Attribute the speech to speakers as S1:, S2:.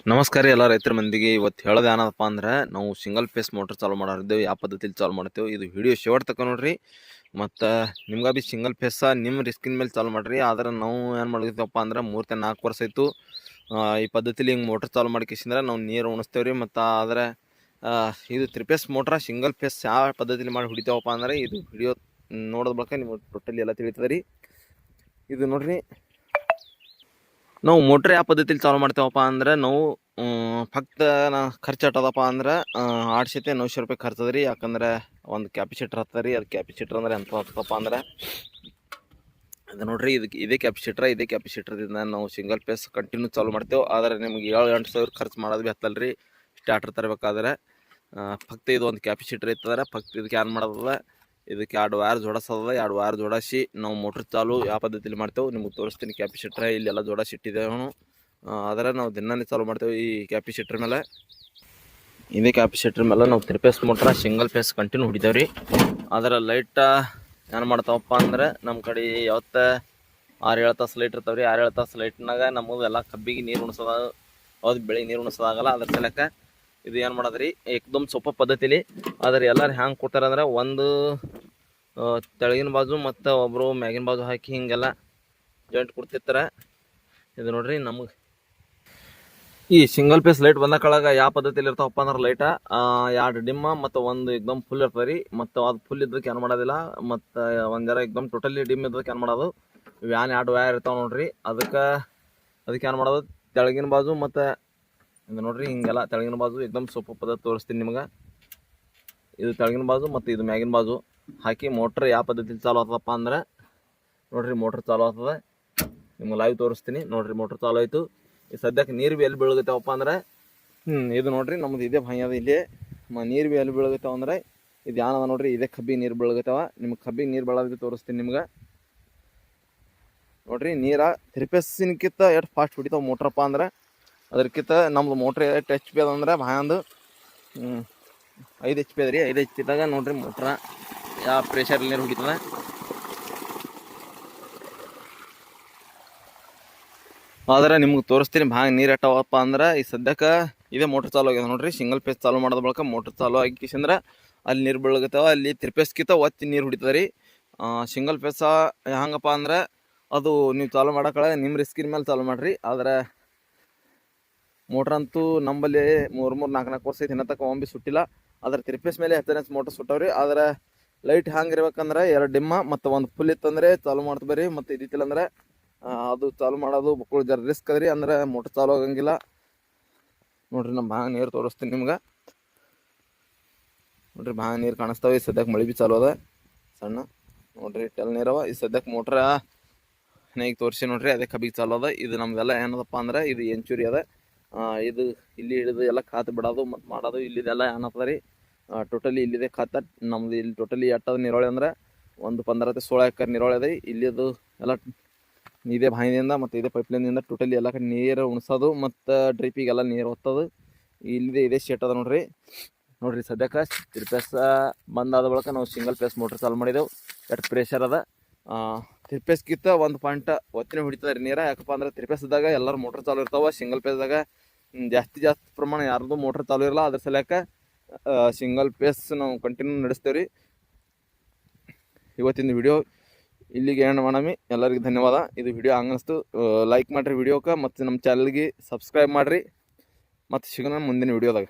S1: ನಮಸ್ಕಾರ ಎಲ್ಲ ರೈತರ ಮಂದಿಗೆ ಇವತ್ತು ಹೇಳೋದು ಏನಪ್ಪ ಅಂದ್ರೆ ನಾವು ಸಿಂಗಲ್ ಫೇಸ್ ಮೋಟ್ರ್ ಚಾಲು ಮಾಡಿದ್ದೇವೆ ಯಾವ ಪದ್ಧತಿಲಿ ಚಾಲು ಮಾಡ್ತೇವೆ ಇದು ವಿಡಿಯೋ ಶೇವರ್ ತಕ ನೋಡ್ರಿ ಮತ್ತು ನಿಮ್ಗೆ ಭೀ ಸಿಂಗಲ್ ಫೇಸ ನಿಮ್ಮ ರಿಸ್ಕಿನ ಮೇಲೆ ಚಾಲು ಮಾಡಿರಿ ಆದ್ರೆ ನಾವು ಏನು ಮಾಡಿದ್ದೀವಪ್ಪ ಅಂದ್ರೆ 3-4 ವರ್ಷ ಆಯಿತು ಈ ಪದ್ಧತಿಲಿ ಹಿಂಗೆ ಮೋಟ್ರ್ ಚಾಲು ಮಾಡ್ಕಿಸಿದ್ರೆ ನಾವು ನೀರು ಉಣಿಸ್ತೇವೆ ರೀ ಮತ್ತು ಆದರೆ ಇದು 3 ಫೇಸ್ ಮೋಟ್ರ ಸಿಂಗಲ್ ಫೇಸ್ ಯಾವ ಪದ್ಧತಿಲಿ ಮಾಡಿ ಹೊಡಿತೇವಪ್ಪ ಅಂದ್ರೆ ಇದು ವಿಡಿಯೋ ನೋಡೋದ ಬಳಿಕ ನಿಮ್ಗೆ ಟೋಟಲಿ ಎಲ್ಲ ತಿಳಿತದೆ ರೀ ಇದು ನೋಡ್ರಿ ನಾವು ಮೋಟ್ರ್ ಯಾವ ಪದ್ಧತಿಲಿ ಚಾಲು ಮಾಡ್ತೇವಪ್ಪ ಅಂದ್ರೆ ನಾವು ಫಕ್ತ ಖರ್ಚು ಎಟ್ಟದಪ್ಪ ಅಂದ್ರೆ 800-900 ರೂಪಾಯಿ ಖರ್ಚದ ರೀ ಯಾಕಂದ್ರೆ ಒಂದು ಕ್ಯಾಪಿಸಿಟರ್ ಹತ್ತದ ರೀ ಅದು ಕ್ಯಾಪಿಸಿಟರ್ ಅಂದ್ರೆ ಎಂತ ಹತ್ತಪ್ಪ ಅಂದ್ರೆ ಅದು ನೋಡ್ರಿ ಇದೇ ಕ್ಯಾಪಿಸಿಟರ್ದಿಂದ ನಾವು ಸಿಂಗಲ್ ಫೇಸ್ ಕಂಟಿನ್ಯೂ ಚಾಲು ಮಾಡ್ತೇವೆ ಆದರೆ ನಿಮ್ಗೆ 7-8 ಸಾವಿರ ಖರ್ಚು ಮಾಡೋದು ಭೀ ಹತ್ತಲ್ಲ ರೀ ಸ್ಟಾರ್ಟರ್ ತರಬೇಕಾದ್ರೆ ಫಕ್ತ ಇದು ಒಂದು ಕ್ಯಾಪಿಸಿಟರ್ ಇರ್ತದ್ರೆ ಫಕ್ತ ಇದಕ್ಕೆ ಏನು ಮಾಡೋದ ಇದಕ್ಕೆ 2 ವೈರ್ ಜೋಡಿಸೋದ 2 ವೈರ್ ಜೋಡಿಸಿ ನಾವು ಮೋಟ್ರ್ ಚಾಲು ಯಾವ ಪದ್ಧತಿಲಿ ಮಾಡ್ತೇವೆ ನಿಮ್ಗೆ ತೋರಿಸ್ತೀನಿ ಕ್ಯಾಪಿಸಿಟ್ರ ಇಲ್ಲೆಲ್ಲ ಜೋಡಿಸಿ ಇಟ್ಟಿದ್ದೇವೆ ಆದರೆ ನಾವು ದಿನನೇ ಚಾಲು ಮಾಡ್ತೇವೆ ಈ ಕ್ಯಾಪಿಸಿಟ್ರ್ ಮೇಲೆ ಇದೇ ಕ್ಯಾಪಿಸಿಟ್ರ್ ಮೇಲೆ ನಾವು 3 ಫೇಸ್ ಮೋಟ್ರ ಸಿಂಗಲ್ ಫೇಸ್ ಕಂಟಿನ್ಯೂ ಹೊಡಿತೇವೆ ರೀ ಅದರ ಲೈಟ ಏನು ಮಾಡ್ತಾವಪ್ಪ ಅಂದ್ರೆ ನಮ್ಮ ಕಡೆ ಯಾವತ್ತು 6-7 ತಾಸು ಲೈಟ್ ಇರ್ತಾವೆ ರೀ 6-7 ತಾಸು ಲೈಟ್ನಾಗ ನಮ್ಮದು ಎಲ್ಲ ಕಬ್ಬಿಗೆ ನೀರು ಉಣಿಸೋದ ಹೌದು ಬೆಳಿಗ್ಗೆ ನೀರು ಉಣಿಸೋದಾಗಲ್ಲ ಅದ್ರ ಸಲಕ ಇದು ಏನು ಮಾಡೋದ್ರಿ ಏಕದಮ್ ಸೊಪ್ಪ ಪದ್ಧತಿಲಿ ಆದರೆ ಎಲ್ಲರೂ ಹ್ಯಾಂಗೆ ಕೊಡ್ತಾರೆ ಅಂದ್ರೆ ಒಂದು ತೆಳಗಿನ ಬಾಜು ಮತ್ತು ಒಬ್ಬರು ಮ್ಯಾಗಿನ ಬಾಜು ಹಾಕಿ ಹಿಂಗೆಲ್ಲ ಜಾಯಿಂಟ್ ಕೊಡ್ತಿರ್ತಾರೆ ಇದು ನೋಡ್ರಿ ನಮಗೆ ಈ ಸಿಂಗಲ್ ಪೀಸ್ ಲೈಟ್ ಬಂದ ಕೆಳಗೆ ಯಾವ ಪದ್ಧತಿಲಿ ಇರ್ತಾವಪ್ಪ ಅಂದ್ರೆ ಲೈಟ 2 ಡಿಮ್ಮ ಮತ್ತು ಒಂದು ಎಕ್ದಮ್ ಫುಲ್ ಇರ್ತದೆ ರೀ ಮತ್ತು ಅದು ಫುಲ್ ಇದ್ದಕ್ಕೆ ಏನು ಮಾಡೋದಿಲ್ಲ ಮತ್ತು ಒಂದರ ಎಕ್ದಮ್ ಟೋಟಲಿ ಡಿಮ್ ಇದ್ದಕ್ಕೆ ಏನು ಮಾಡೋದು ವ್ಯಾನ್ 2 ವೈರ್ ಇರ್ತಾವೆ ನೋಡ್ರಿ ಅದಕ್ಕೆ ಏನು ಮಾಡೋದು ತೆಳಗಿನ ಬಾಜು ಮತ್ತು ಇದು ನೋಡ್ರಿ ಹಿಂಗೆಲ್ಲ ತೆಳಗಿನ ಬಾಜು ಎಕ್ದಮ್ ಸೊಪ್ಪು ಪದ್ಧತಿ ತೋರಿಸ್ತೀನಿ ನಿಮ್ಗೆ ಇದು ತೆಳಗಿನ ಬಾಜು ಮತ್ತು ಇದು ಮ್ಯಾಗಿನ ಬಾಜು ಹಾಕಿ ಮೋಟ್ರ್ ಯಾವ ಪದ್ಧತಿಲಿ ಚಾಲು ಆಗ್ತದಪ್ಪ ಅಂದ್ರೆ ನೋಡ್ರಿ ಮೋಟ್ರ್ ಚಾಲು ಆಗ್ತದೆ ನಿಮ್ಗೆ ಲೈವ್ ತೋರಿಸ್ತೀನಿ ನೋಡ್ರಿ ಮೋಟ್ರ್ ಚಾಲು ಆಯಿತು ಈ ಸದ್ಯಕ್ಕೆ ನೀರು ಭೀ ಎಲ್ಲಿ ಬೀಳಗತ್ತವಪ್ಪ ಅಂದ್ರೆ ಇದು ನೋಡ್ರಿ ನಮ್ದು ಇದೇ ಭಯ ಅದ ಇಲ್ಲಿ ನೀರು ಭೀ ಎಲ್ಲಿ ಬೀಳಗತ್ತವ ಅಂದ್ರೆ ಇದು ಏನದ ನೋಡ್ರಿ ಇದೇ ಕಬ್ಬಿಗೆ ನೀರು ಬೀಳಗತ್ತವ ನಿಮ್ಗೆ ಕಬ್ಬಿಗೆ ನೀರು ಬೀಳೋದು ತೋರಿಸ್ತೀನಿ ನಿಮ್ಗೆ ನೋಡ್ರಿ ನೀರ 3 ಫೇಸಿನಕ್ಕಿಂತ ಎಷ್ಟು ಫಾಸ್ಟ್ ಹೊಡಿತಾವ ಮೋಟ್ರಪ್ಪ ಅಂದ್ರೆ ಅದಕ್ಕಿಂತ ನಮ್ದು ಮೋಟ್ರ್ ಎಷ್ಟು HP ಅದಂದ್ರೆ ಭಯ ಒಂದು 5 HP ಅದ ರೀ 5 HP ಇದ್ದಾಗ ನೋಡ್ರಿ ಮೋಟ್ರ ಯಾವ ಪ್ರೆಷರ್ ನೀರು ಹೊಡಿತದೆ ಆದರೆ ನಿಮ್ಗೆ ತೋರಿಸ್ತೀನಿ ಭಾಳ ನೀರು ಎಟ್ಟವಪ್ಪ ಅಂದ್ರೆ ಈ ಸದ್ಯಕ್ಕೆ ಇದೇ ಮೋಟ್ರ್ ಚಾಲು ಆಗಿದೆ ನೋಡ್ರಿ ಸಿಂಗಲ್ ಫೇಸ್ ಚಾಲು ಮಾಡೋದ ಬಳಿಕ ಮೋಟ್ರ್ ಚಾಲು ಆಗಿಕಿಸಂದ್ರೆ ಅಲ್ಲಿ ನೀರು ಬೀಳಗತ್ತವ ಅಲ್ಲಿ 3 ಫೇಸ್ಗಿಂತ ಒತ್ತಿ ನೀರು ಹೊಡಿತದೆ ರೀ ಸಿಂಗಲ್ ಫೇಸ ಹೆಂಗಪ್ಪ ಅಂದ್ರೆ ಅದು ನೀವು ಚಾಲು ಮಾಡೋಕಳೆ ನಿಮ್ಮ ರಿಸ್ಕಿನ ಮೇಲೆ ಚಾಲು ಮಾಡಿರಿ ಆದರೆ ಮೋಟ್ರಂತೂ ನಂಬಲ್ಲಿ 3-4 ವರ್ಷ ಐತಿ ತನಕ ಒಮ್ಮೆ ಸುಟ್ಟಿಲ್ಲ ಆದರೆ 3 ಫೇಸ್ ಮೇಲೆ ಹೆಚ್ಚಿನ ಮೋಟ್ರ್ ಸುಟ್ಟವ್ರಿ ಆದರೆ ಲೈಟ್ ಹ್ಯಾಂಗೆ ಇರ್ಬೇಕಂದ್ರೆ 2 ಡಿಮ್ಮ ಮತ್ತು ಒಂದು ಫುಲ್ ಇತ್ತಂದರೆ ಚಾಲು ಮಾಡ್ತು ಬರ್ರಿ ಮತ್ತು ಇದಿತ್ತಿಲ್ಲ ಅಂದ್ರೆ ಅದು ಚಾಲು ಮಾಡೋದು ಮಕ್ಕಳು ಜರ ರಿಸ್ಕ್ ಅದ್ರಿ ಅಂದ್ರೆ ಮೋಟ್ರ್ ಚಾಲು ಆಗಂಗಿಲ್ಲ ನೋಡ್ರಿ ನಮ್ಮ ಭಾಗ ನೀರು ತೋರಿಸ್ತೀನಿ ನಿಮ್ಗೆ ನೋಡ್ರಿ ಭಾಗ ನೀರು ಕಾಣಿಸ್ತಾವೆ ಈ ಸದ್ಯಕ್ಕೆ ಮಳೆ ಭೀ ಚಾಲು ಅದ ಸಣ್ಣ ನೋಡ್ರಿ ಟೆಲ್ ನೀರವ ಈ ಸದ್ಯಕ್ಕೆ ಮೋಟ್ರ ಈಗ ತೋರಿಸಿ ನೋಡ್ರಿ ಅದೇ ಕಬ್ಬಿಗೆ ಚಾಲು ಅದ ಇದು ನಮ್ದೆಲ್ಲ ಏನದಪ್ಪ ಅಂದ್ರೆ ಇದು ಎಂಚೂರಿ ಅದ ಇದು ಇಲ್ಲಿ ಹಿಡಿದು ಎಲ್ಲ ಖಾತೆ ಬಿಡೋದು ಮತ್ತು ಮಾಡೋದು ಇಲ್ಲಿದೆಲ್ಲ ಏನಪ್ಪ ರೀ ಟೋಟಲಿ ಇಲ್ಲಿದೆ ಖಾತ ನಮ್ದು ಇಲ್ಲಿ ಟೋಟಲಿ ಎಟ್ಟದ ನೀರಾವಳಿ ಅಂದ್ರೆ ಒಂದು 15-16 ಎಕರೆ ನೀರಾವಳಿ ಅದ ಇಲ್ಲಿದು ಎಲ್ಲ ಇದೇ ಬಾಯಿಯಿಂದ ಮತ್ತು ಇದೇ ಪೈಪ್ಲೈನಿಂದ ಟೋಟಲಿ ಎಲ್ಲ ಕಡೆ ನೀರು ಉಣಿಸೋದು ಮತ್ತು ಡ್ರಿಪ್ಪಿಗೆಲ್ಲ ನೀರು ಹೊತ್ತದು ಇದೇ ಶೇಟ್ ಅದ ನೋಡ್ರಿ ಸದ್ಯಕ್ಕೆ 3 ಫೇಸ್ ಬಂದಾದ ಬಳಿಕ ನಾವು ಸಿಂಗಲ್ ಫೇಸ್ ಮೋಟ್ರ್ ಚಾಲು ಮಾಡಿದೆವು ಎಷ್ಟು ಪ್ರೆಷರ್ ಅದ 3 ಫೇಸ್ಗಿಂತ 1 ಪಾಯಿಂಟ್ ಒತ್ತಿನ ಹೊಡಿತದೆ ರೀ ನೀರು ಯಾಕಪ್ಪ ಅಂದ್ರೆ 3 ಫೇಸ್ದಾಗ ಎಲ್ಲರೂ ಮೋಟ್ರ್ ಚಾಲು ಇರ್ತಾವೆ ಸಿಂಗಲ್ ಫೇಸ್ದಾಗ ಜಾಸ್ತಿ ಪ್ರಮಾಣ ಯಾರ್ದು ಮೋಟ್ರ್ ಚಾಲು ಇರಲ್ಲ ಅದ್ರ ಸಲಕ್ಕೆ ಸಿಂಗಲ್ ಫೇಸ್ ನಾವು ಕಂಟಿನ್ಯೂ ನಡೆಸ್ತೇವೆ ರೀ ಇವತ್ತಿನ ವಿಡಿಯೋ ಇಲ್ಲಿಗೆ ಏನು ಮಾಡಮಿ ಎಲ್ಲರಿಗೂ ಧನ್ಯವಾದ ಇದು ವಿಡಿಯೋ ಹಂಗನಿಸ್ತು ಲೈಕ್ ಮಾಡಿರಿ ವಿಡಿಯೋಕ್ಕೆ ಮತ್ತು ನಮ್ಮ ಚಾನಲ್ಗೆ ಸಬ್ಸ್ಕ್ರೈಬ್ ಮಾಡಿರಿ ಮತ್ತು ಸಿಗೋಣ ಮುಂದಿನ ವಿಡಿಯೋದಾಗ